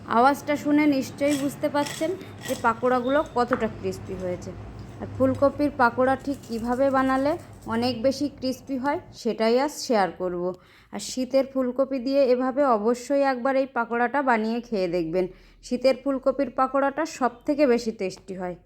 আওয়াজটা শুনে নিশ্চয়ই বুঝতে পারছেন যে পাকোড়াগুলো কতটা ক্রিস্পি হয়েছে। আর ফুলকপির পাকোড়া ঠিক কিভাবে বানালে অনেক বেশি ক্রিস্পি হয় সেটাই আজ শেয়ার করব। আর শীতের ফুলকপি দিয়ে এভাবে অবশ্যই একবার এই পাকোড়াটা বানিয়ে খেয়ে দেখবেন। শীতের ফুলকপির পাকোড়াটা সবথেকে বেশি টেস্টি হয়।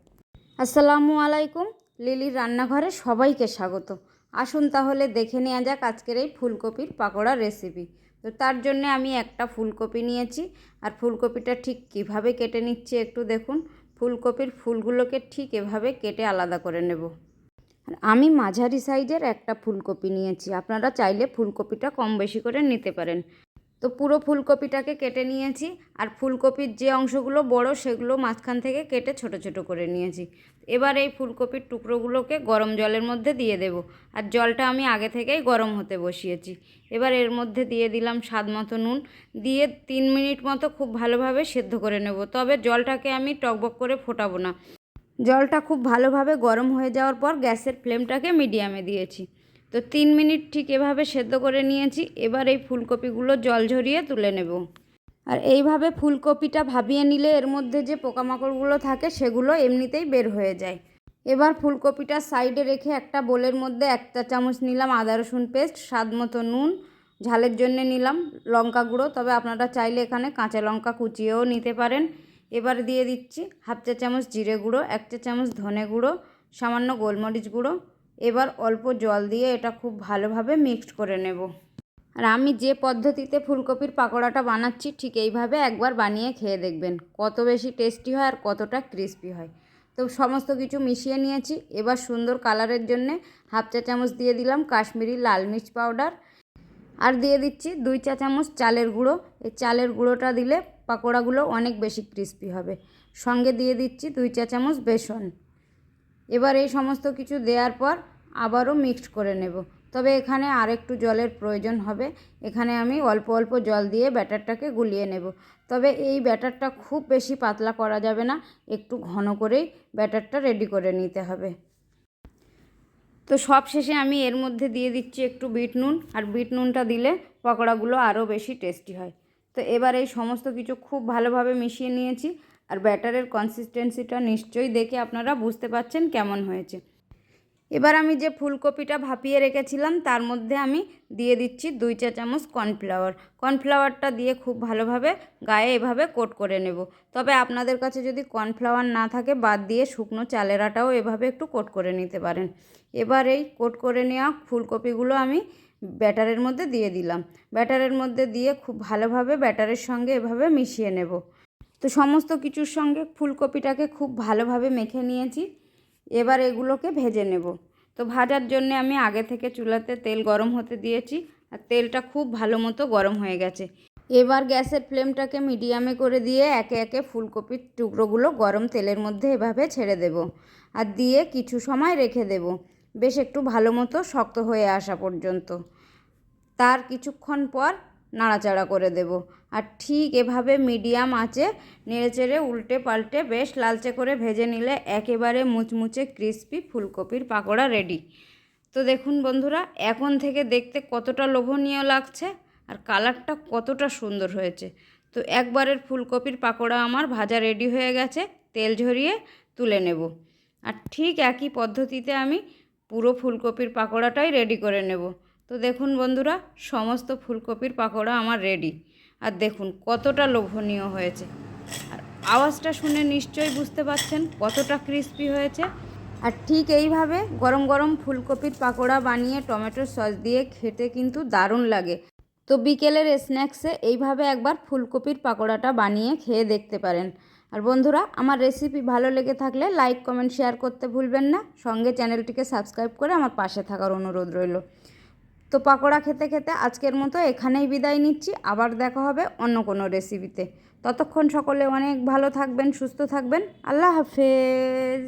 আসসালামু আলাইকুম, লিলির রান্নাঘরে সবাইকে স্বাগত। আসুন তাহলে দেখে নেওয়া যাক আজকের এই ফুলকপির পাকোড়া রেসিপি। তো তার জন্য আমি একটা ফুলকপি নিয়েছি, আর ফুলকপিটা ঠিক কিভাবে কেটে নিচ্ছি একটু দেখুন। ফুলকপির ফুলগুলোকে ঠিক এভাবে কেটে আলাদা করে নেব। আর আমি মাঝারি সাইজের একটা ফুলকপি নিয়েছি, আপনারা চাইলে ফুলকপিটা কম বেশি করে নিতে পারেন। তো পুরো ফুলকপিটাকে কেটে নিয়েছি, আর ফুলকপির যে অংশগুলো বড় সেগুলো মাঝখান থেকে কেটে ছোট ছোট করে নিয়েছি। এবার এই ফুলকপির টুকরোগুলোকে গরম জলের মধ্যে দিয়ে দেব। আর জলটা আমি আগে থেকেই গরম হতে বসিয়েছি। এবার এর মধ্যে দিয়ে দিলাম স্বাদ মতো নুন, দিয়ে 3 মিনিট মতো খুব ভালোভাবে সেদ্ধ করে নেব। তবে জলটাকে আমি টকবক করে ফোটাবো না। জলটা খুব ভালোভাবে গরম হয়ে যাওয়ার পর গ্যাসের ফ্লেমটাকে মিডিয়ামে দিয়েছি। তো 3 মিনিট ঠিক এভাবে সেদ্ধ করে নিয়েছি। এবার এই ফুলকপিগুলো জল ঝরিয়ে তুলে নেব। আর এইভাবে ফুলকপিটা ভাবিয়ে নিলে এর মধ্যে যে পোকামাকড়গুলো থাকে সেগুলো এমনিতেই বের হয়ে যায়। এবার ফুলকপিটা সাইডে রেখে একটা বোলের মধ্যে 1 চা চামচ নিলাম আদা রসুন পেস্ট, স্বাদ মতো নুন, ঝালের জন্য নিলাম লঙ্কা গুঁড়ো, তবে আপনারা চাইলে এখানে কাঁচা লঙ্কা কুচিয়েও নিতে পারেন। এবার দিয়ে দিচ্ছি 1/2 চা চামচ জিরে গুঁড়ো, 1 চা চামচ ধনে গুঁড়ো, সামান্য গোলমরিচ গুঁড়ো। এবার অল্প জল দিয়ে এটা খুব ভালোভাবে মিক্সড করে নেব। আর আমি যে পদ্ধতিতে ফুলকপির পাকোড়াটা বানাচ্ছি ঠিক এইভাবে একবার বানিয়ে খেয়ে দেখবেন কত বেশি টেস্টি হয় আর কতটা ক্রিস্পি হয়। তো সমস্ত কিছু মিশিয়ে নিয়েছি। এবার সুন্দর কালারের জন্যে 1/2 চা চামচ দিয়ে দিলাম কাশ্মীরি লাল মির্চ পাউডার, আর দিয়ে দিচ্ছি 2 চা চামচ চালের গুঁড়ো। এই চালের গুঁড়োটা দিলে পাকোড়াগুলো অনেক বেশি ক্রিস্পি হবে। সঙ্গে দিয়ে দিচ্ছি 2 চা চামচ বেসন। এবার এই সমস্ত কিছু দেওয়ার পর আবারও মিক্সড করে নেব। তবে এখানে আরেকটু জলের প্রয়োজন হবে। এখানে আমি অল্প অল্প জল দিয়ে ব্যাটারটাকে গুলিয়ে নেব। তবে এই ব্যাটারটা খুব বেশি পাতলা করা যাবে না, একটু ঘন করেই ব্যাটারটা রেডি করে নিতে হবে। তো সব শেষে আমি এর মধ্যে দিয়ে দিচ্ছি একটু বিট নুন, আর বিট নুনটা দিলে পকোড়াগুলো আরও বেশি টেস্টি হয়। তো এবার এই সমস্ত কিছু খুব ভালোভাবে মিশিয়ে নিয়েছি। আর ব্যাটারের কনসিস্টেন্সিটা নিশ্চয়ই দেখে আপনারা বুঝতে পারছেন কেমন হয়েছে। এবার আমি যে ফুলকপিটা ভাপিয়ে রেখেছিলাম তার মধ্যে আমি দিয়ে দিচ্ছি 2 চা চামচ কর্নফ্লাওয়ার। কর্নফ্লাওয়ারটা দিয়ে খুব ভালোভাবে গায়ে এভাবে কোট করে নেব। তবে আপনাদের কাছে যদি কর্নফ্লাওয়ার না থাকে বাদ দিয়ে শুকনো চালের আটাও এভাবে একটু কোট করে নিতে পারেন। এবার এই কোট করে নেওয়া ফুলকপিগুলো আমি ব্যাটারের মধ্যে দিয়ে দিলাম। ব্যাটারের মধ্যে দিয়ে খুব ভালোভাবে ব্যাটারের সঙ্গে এভাবে মিশিয়ে নেব। তো সমস্ত কিছুর সঙ্গে ফুলকপিটাকে খুব ভালোভাবে মেখে নিয়েছি। এবার এগুলোকে ভেজে নেব। তো ভাজার জন্য আমি আগে থেকে চুলাতে তেল গরম হতে দিয়েছি, আর তেলটা খুব ভালো মতো গরম হয়ে গেছে। এবার গ্যাসের ফ্লেমটাকে মিডিয়ামে করে দিয়ে একে একে ফুলকপির টুকরোগুলো গরম তেলের মধ্যে এভাবে ছেড়ে দেব, আর দিয়ে কিছু সময় রেখে দেব, বেশ একটু ভালো মতো শক্ত হয়ে আসা পর্যন্ত। তার কিছুক্ষণ পর নাড়াচাড়া করে দেব। আর ঠিক এভাবে মিডিয়াম আঁচে নেড়েচেড়ে উল্টে পাল্টে বেশ লালচে করে ভেজে নিলে একেবারে মুচমুচে ক্রিস্পি ফুলকপির পাকোড়া রেডি। তো দেখুন বন্ধুরা, এখন থেকে দেখতে কতটা লোভনীয় লাগছে আর কালারটা কতটা সুন্দর হয়েছে। তো একবারের ফুলকপির পাকোড়া আমার ভাজা রেডি হয়ে গেছে, তেল ঝরিয়ে তুলে নেব। আর ঠিক একই পদ্ধতিতে আমি পুরো ফুলকপির পাকোড়াটাই রেডি করে নেব। তো দেখুন বন্ধুরা, সমস্ত ফুলকপির পাকোড়া আমার রেডি। আর দেখুন কতটা লোভনীয় হয়েছে। আর আওয়াজটা শুনে নিশ্চয়ই বুঝতে পারছেন কতটা ক্রিস্পি হয়েছে। আর ঠিক এইভাবে গরম গরম ফুলকপির পাকোড়া বানিয়ে টমেটো সস দিয়ে খেতে কিন্তু দারুণ লাগে। তো বিকেলের স্ন্যাক্সে এইভাবে একবার ফুলকপির পাকোড়াটা বানিয়ে খেয়ে দেখতে পারেন। আর বন্ধুরা, আমার রেসিপি ভালো লেগে থাকলে লাইক কমেন্ট শেয়ার করতে ভুলবেন না। সঙ্গে চ্যানেলটিকে সাবস্ক্রাইব করে আমার পাশে থাকার অনুরোধ রইল। তো পাকোড়া খেতে খেতে আজকের মতো এখানেই বিদায় নিচ্ছি। আবার দেখা হবে অন্য কোনো রেসিপিতে। ততক্ষণ সকলে অনেক ভালো থাকবেন, সুস্থ থাকবেন। আল্লাহ হাফেজ।